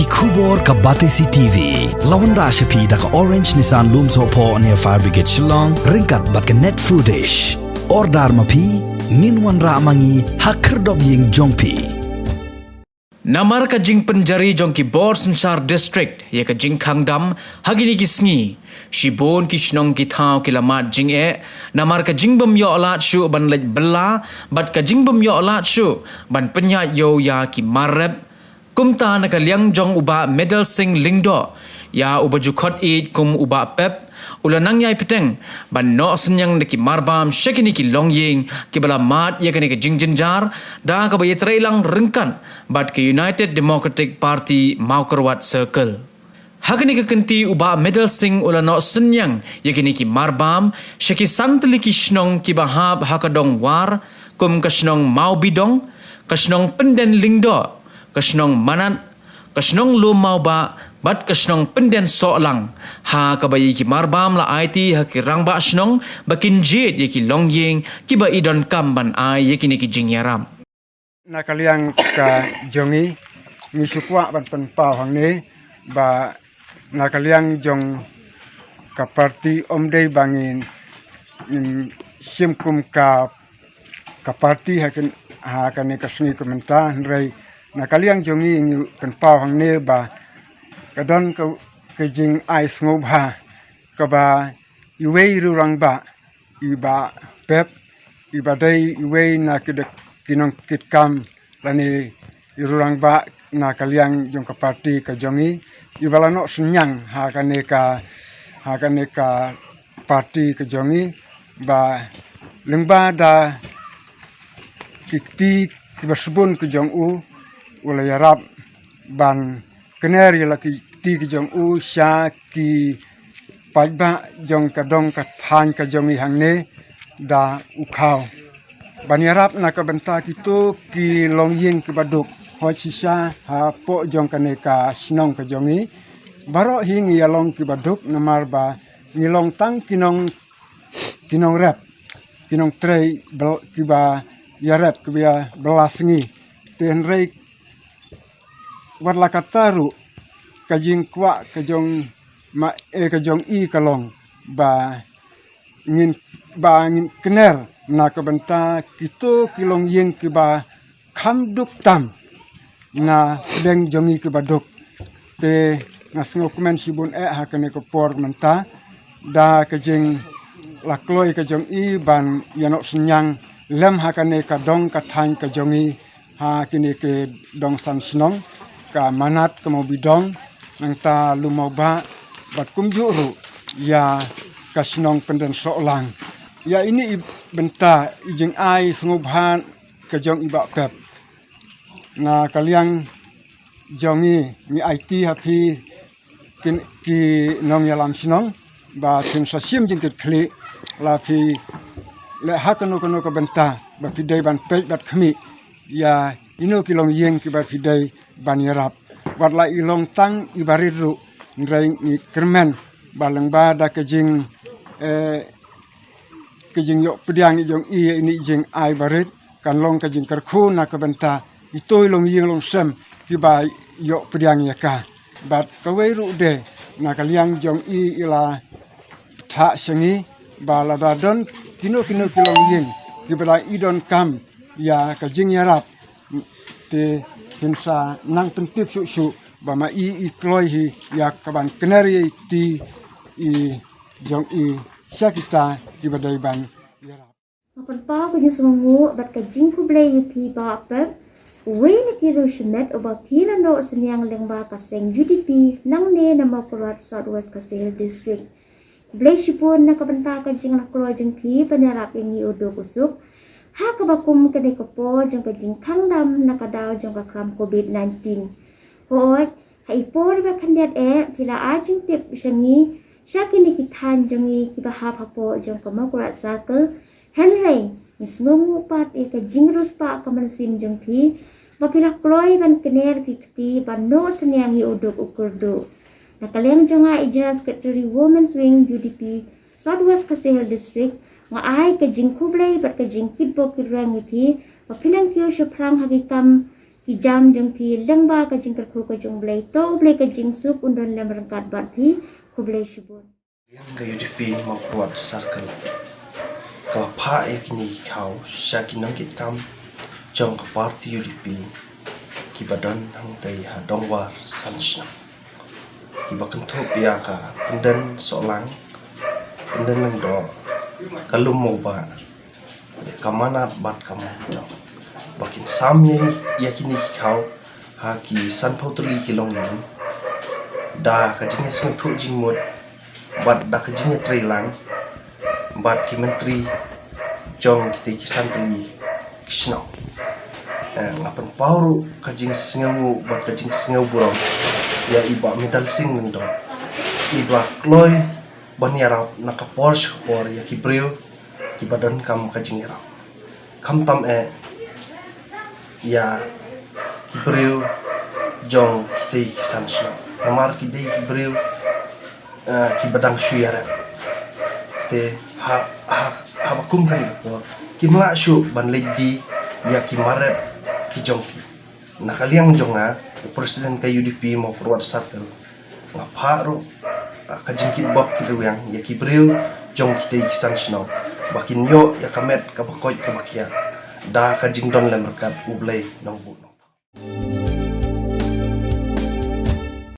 Kubor ka Batesi TV. Lawan ra siya da ka Orange Nissan Lumso po near Fire Brigade Shillong. Ringkat bat ka net foodish. Ordar mapi. Minwan ra mangi hakerdog ying jongpi. Namar ka jing penjari jong ki Bor Sensar District ya ka jing Kangdam hagini ki sngi shibon ki shnong ki thau ki lamat jing namar ka jing bam yo lat shu ban lej bela bat ka jing bam yo lat shu ban penya yo ya ki Marbam kumta na ka liang jong uba Medalsing Lyngdoh ya uba jukot eid kum uba pep ulanang yai Bteng ban no senyang de ki Marbam shekini ki longying ki bala mat ya kani ka jingjenjar da ka baye trailang rengkan bat ke United Democratic Party Maukerwat Circle hakani ka kenti uba Medalsing ulano senyang ya kini ki Marbam sheki santli ki shnong ki bahab hakadong war kum ka shnong mau bidong ka shnong penden Lyngdoh ka shnong manat ka shnong lu mau ba bat kasnong penden solang ha kabayi ki Marbam la IT ha ki rangba snong bakin jet ye ki longying ki ba idon kamban ai ye ki jing yaram na kaliang ka jongi mi sukwa ban pen pau hang ni ba na kaliang jong ka parti omdei bangin simkum ka parti ha kan ka sni komentar rei na kaliang jongi ni pen pau hang ni ba kadon ke jing ai sngub ha ka ba iwei rurang ba iba pep iba dai iwei na kedek kinong kitkam lani irurang ba na kaliang jong ka parti ka jongi ibalano senyang ha kane ka parti ka jongi ba lengba da kikti kibasbun ke jong u ulayarap ban keneri laki ti jong u sha ki pajba jong kadong ka than ka jongi hangne da ukhau baniarap na ka benta kitu ki longying ki baduk ho sisa ha po jong kane ka snong ka jongi baro hing ya long ki baduk namar ba ngilong tang kinong rap kinong trei bel ki ba ya rap ki ba belasngi ten rei warla kataru kajing kwa kajong kajong i kalong ba ngin kener na kabenta kito kilong yeng kiba kamduk tam na deng jongi kiba duk te ngasngo kumen sibun hakane ko por menta da kajing lakloi kajong i ban yanok senyang lem hakane kadong katang kajongi ha kini ke dong san snong ka manat ka mau bidong nang ta lumau ba bat kumjuru ya kasnong penden solang ya ini benta ijing ai sngubhan ka jong iba pep na kaliang jongi ni IT hapi ki nong yalam snong ba tin sa sim jing kli la phi le hakano kono ka benta ba pidai ban pe bat khmi ya ino kilong yeng ki ba pidai ban yarap wat la ilong tang ibariru nrai ni kermen balang ba da kejing yok pediang jong i ini jing ai barit kan long kejing kerku na ka benta itoi long yeng long sem ki ba yok pediang ya ka bat kawai ru de na kaliang jong i ila tha sengi bala dadon kino kilong yeng ki ba idon kam ya kejing yarap te hinsa nang pentip su ba ma i kloi hi ya kaban kenari ti i jong i sakita di badai ban apan pa ko jesungu bat ka jingku blai pi ba pep we ni kiru shmet oba kila no senyang lengba ka seng UDP nang ne na Maukerwat Southwest ka Sale District blai shipon na kabanta ka jing na klo jing pi panarap ing i odo kusuk ha ka bakum ka de ko po jong ka jing Kangdam na kadaw jong ka kram COVID-19 hoy hai po ba kandet pila ajing pip shangi shakini ki than jongi ki bahap hapo jong ka Maukerwat Circle Henry mismo pat ka jingrus pa ka mansim jong thi mapila kloi ban kener pikti ban no senyang i uduk ukurdo nakalem jonga General Secretary Women's Wing UDP Southwest ka Sale District nga ai ka jing kublay bat ka jing kitbo kirang ipi mapinang kyo siya prang hagikam Kijam jong pi lengba ka jing kerku ka jong blay to blay ka jing sup undon lem rengkat bat pi ku blay shibun. Yang kayu di pi mau buat circle. Kalau pa kini kau syakinang kit kam jong ke parti di pi kibadan hang tay hadong war sansna. Kibakan tu pia ka pendan solang pendan Lyngdoh kalum mau ba kamanat bat kamu dong. Bakin samye yakini kau haki san pautuli kilong ini da kajingnya sentuh jingmut bat da kajingnya trilang bat ki menteri jong kita kisan tuli kisnau ngapan pauru kajing singamu bat kajing singau burong ya iba Medalsing Lyngdoh iba kloy baniarau nakapor skapor ya kibreu kibadan kam kajing erau kam tam ya kibreu jong kita kisan sno namar kidei kibreu kibadang syuyara te ha bakum kan ko kimla syu ban lady ya kimarep kijongki nakaliang jonga presiden ka UDP mau perwat satel ngaparo kajingkit bab kiruyang ya kibreu jong kita kisan sno bakin yo ya kamet kabakoy kabakia da kajing don lemrekat ublay nang buno